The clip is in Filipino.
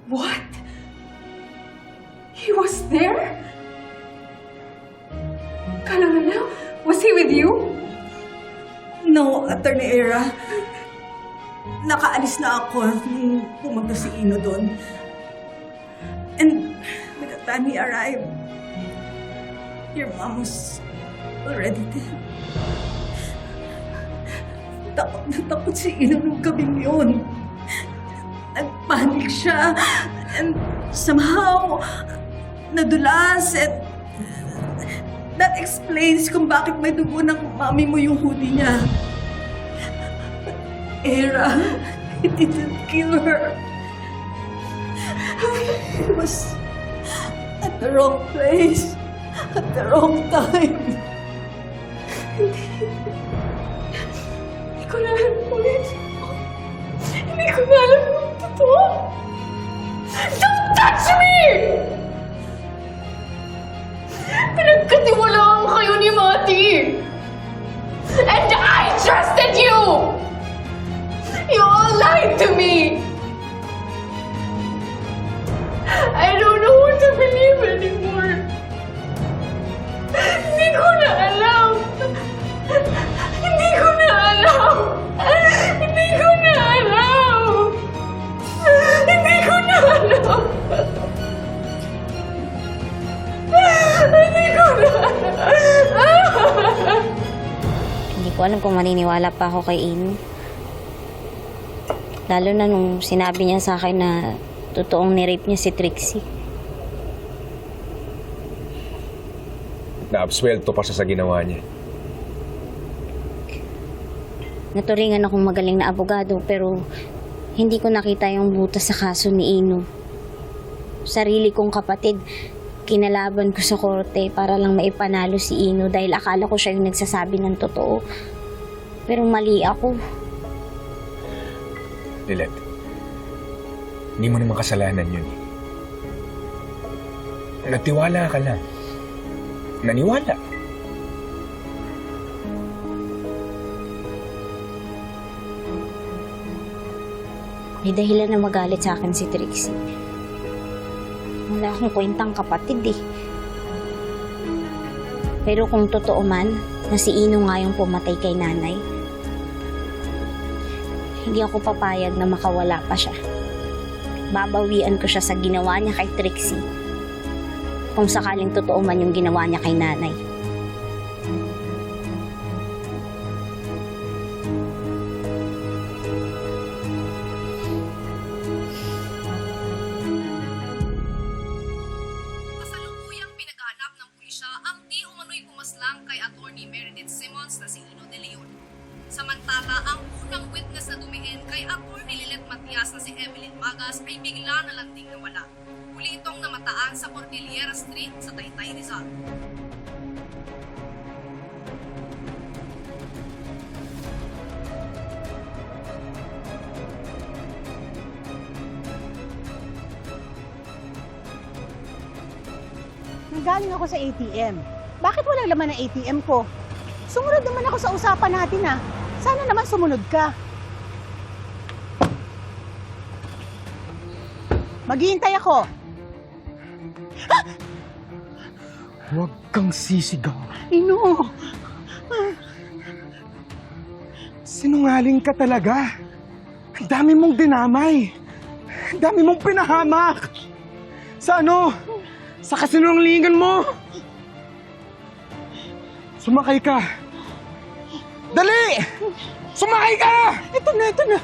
What? He was there? Colonel, was he with you? No, Attorney Era. Nakaalis na ako nung pumunta si Ino doon. And by the time he arrived, your mom was already dead. Takot na takot si Ino nung gabing yun. Nagpanik siya. And somehow, nadulas and that explains kung bakit may dugo ng mami mo yung hoodie niya. Era, he didn't kill her. He was at the wrong place, at the wrong time. Hindi ko na alam kung Hindi ko na alam kung totoo. Don't touch me! Pinagkatiwalaan kayo ni Mati! And I trusted you! You all lied to me! I don't know what to believe anymore. Hindi ko na alam. Hindi ko na alam. Hindi ko na alam. Hindi ko na alam. Hindi ko na alam. Hindi ko alam kung maniniwala pa ako kay Ino. Lalo na nung sinabi niya sa akin na totoong nirape niya si Trixie. Na-absuelto pa siya sa ginawa niya. Naturingan akong magaling na abogado pero hindi ko nakita yung butas sa kaso ni Ino. Sarili kong kapatid, kinalaban ko sa korte para lang maipanalo si Ino dahil akala ko siya yung nagsasabi ng totoo. Pero mali ako. Lilet, hindi mo naman kasalanan yun. Nagtiwala ka lang. Naniwala. May dahilan na magalit sa akin si Trixie. Wala akong kwentang kapatid eh. Pero kung totoo man na si Ino nga yung pumatay kay nanay, hindi ako papayag na makawala pa siya. Babawian ko siya sa ginawa niya kay Trixie. Kung sakaling totoo man yung ginawa niya kay nanay. Kasalukuyang pinaghahanap ng pulisya ang di umano'y pumaslang kay Attorney Meredith Simmons na si Ino de Leon. Samantala, ang unang witness na dumiin kay Attorney Lilet Matias na si Evelyn Magas ay bigla na landing nawala. Huli itong namataan sa Cordillera Street sa Taytay, Rizal. Nanggaling ako sa ATM. Bakit walang laman ng ATM ko? Sumunod naman ako sa usapan natin ah. Sana naman sumunod ka. Maghihintay ako. Huwag kang sisigaw. Ino! Sinungaling ka talaga. Ang dami mong dinamay. Ang dami mong pinahamak. Sa ano? Sa kasinungalingan mo. Sumakay ka. Dali! Sumakay ka! Ito na, ito na.